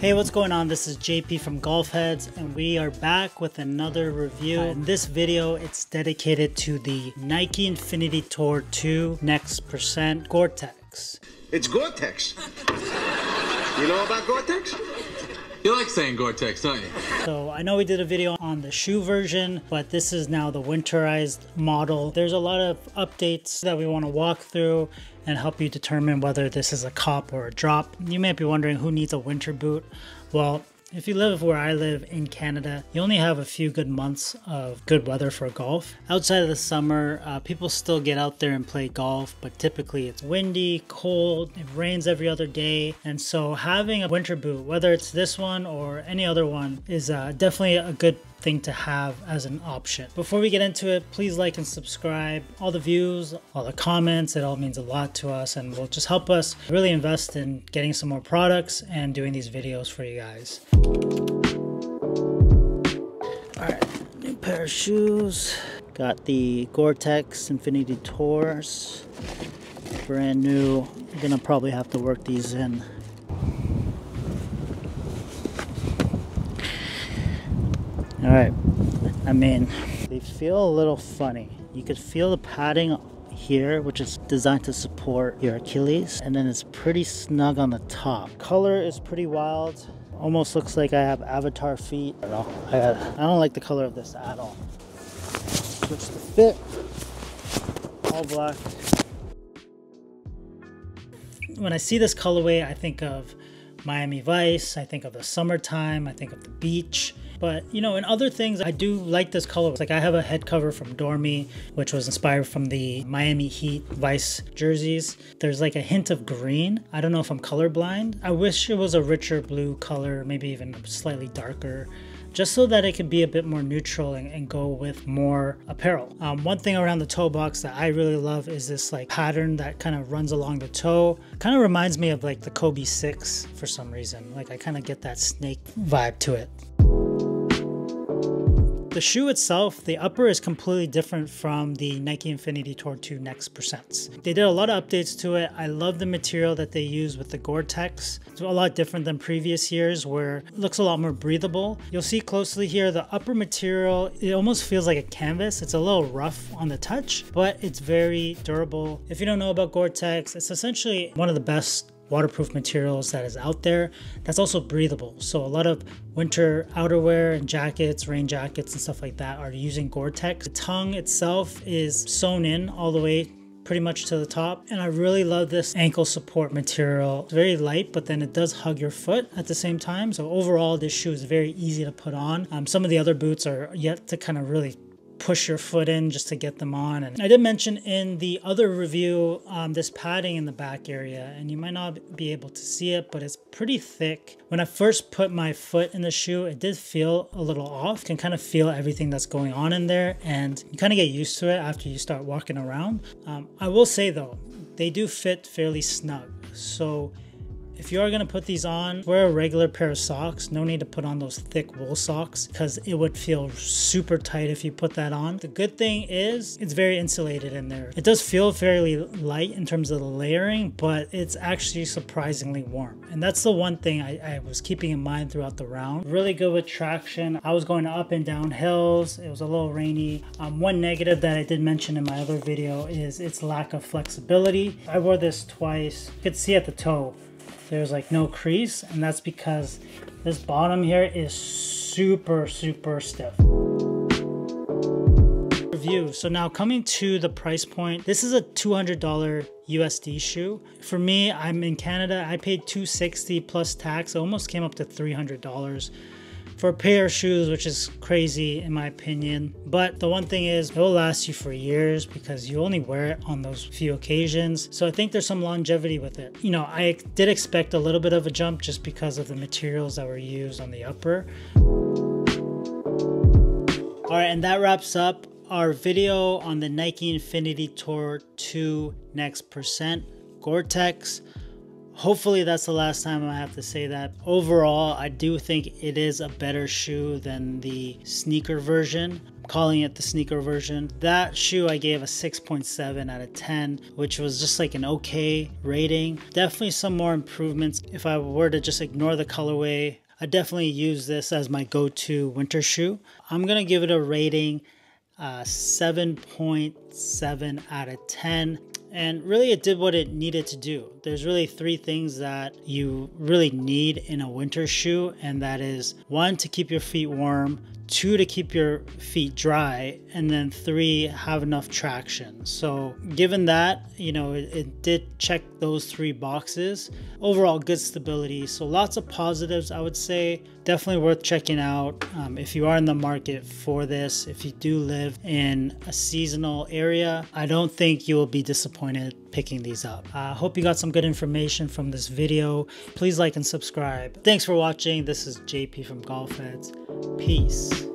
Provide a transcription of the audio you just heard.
Hey, what's going on? This is JP from Golfheadz, and we are back with another review. In this video, it's dedicated to the Nike Infinity Tour 2 Next Percent GORE-TEX. It's GORE-TEX. You know about GORE-TEX? You like saying GORE-TEX, don't you? So I know we did a video on the shoe version, but this is now the winterized model. There's a lot of updates that we want to walk through and help you determine whether this is a cop or a drop. You may be wondering who needs a winter boot. Well, if you live where I live in Canada, you only have a few good months of good weather for golf. Outside of the summer, people still get out there and play golf, but typically it's windy, cold, it rains every other day. And so having a winter boot, whether it's this one or any other one, is definitely a good thing to have as an option. Before we get into it, please like and subscribe. All the views, all the comments, it all means a lot to us and will just help us really invest in getting some more products and doing these videos for you guys. All right, new pair of shoes. Got the GORE-TEX Infinity Tours. Brand new. I'm gonna probably have to work these in. All right, I mean, they feel a little funny. You could feel the padding here, which is designed to support your Achilles, and then it's pretty snug on the top. Color is pretty wild. Almost looks like I have avatar feet. I don't like the color of this at all. Switch the fit, all black. When I see this colorway, I think of Miami Vice, I think of the summertime, I think of the beach. But you know, in other things, I do like this color. Like I have a head cover from Dormy, which was inspired from the Miami Heat Vice jerseys. There's like a hint of green. I don't know if I'm colorblind. I wish it was a richer blue color, maybe even slightly darker, just so that it could be a bit more neutral and go with more apparel. One thing around the toe box that I really love is this like pattern that kind of runs along the toe. Kind of reminds me of like the Kobe 6 for some reason. Like I kind of get that snake vibe to it. The shoe itself, the upper is completely different from the Nike Infinity Tour 2 Next Percents. They did a lot of updates to it. I love the material that they use with the GORE-TEX. It's a lot different than previous years where it looks a lot more breathable. You'll see closely here, the upper material, it almost feels like a canvas. It's a little rough on the touch, but it's very durable. If you don't know about GORE-TEX, it's essentially one of the best waterproof materials that is out there that's also breathable. So a lot of winter outerwear and jackets, rain jackets and stuff like that are using GORE-TEX. The tongue itself is sewn in all the way pretty much to the top, and I really love this ankle support material. It's very light, but then it does hug your foot at the same time. So overall, this shoe is very easy to put on. Some of the other boots are yet to kind of really push your foot in just to get them on. And I did mention in the other review this padding in the back area, and you might not be able to see it, but it's pretty thick. When I first put my foot in the shoe, it did feel a little off. You can kind of feel everything that's going on in there, and you kind of get used to it after you start walking around. I will say though, they do fit fairly snug. So if you are going to put these on, wear a regular pair of socks. No need to put on those thick wool socks because it would feel super tight if you put that on. The good thing is it's very insulated in there. It does feel fairly light in terms of the layering, but it's actually surprisingly warm. And that's the one thing I was keeping in mind throughout the round. Really good with traction. I was going up and down hills. It was a little rainy. One negative that I did mention in my other video is its lack of flexibility. I wore this twice. You could see at the toe, there's like no crease, and that's because this bottom here is super stiff. Review. So now coming to the price point, this is a $200 USD shoe. For me, I'm in Canada, I paid $260 plus tax. It almost came up to $300 for a pair of shoes, which is crazy in my opinion. But the one thing is, it will last you for years because you only wear it on those few occasions. So I think there's some longevity with it. You know, I did expect a little bit of a jump just because of the materials that were used on the upper. All right, and that wraps up our video on the Nike Infinity Tour 2 Next Percent GORE-TEX. Hopefully that's the last time I have to say that. Overall, I do think it is a better shoe than the sneaker version. I'm calling it the sneaker version. That shoe I gave a 6.7 out of 10, which was just like an okay rating. Definitely some more improvements. If I were to just ignore the colorway, I definitely use this as my go-to winter shoe. I'm gonna give it a rating 7.7 out of 10. And really it did what it needed to do. There's really 3 things that you really need in a winter shoe, and that is 1, to keep your feet warm, 2, to keep your feet dry, and then 3, have enough traction. So given that, you know, it did check those 3 boxes. Overall good stability, so lots of positives I would say. Definitely worth checking out if you are in the market for this. If you do live in a seasonal area, I don't think you will be disappointed picking these up. I hope you got some good information from this video. Please like and subscribe. Thanks for watching. This is JP from Golfheadz. Peace.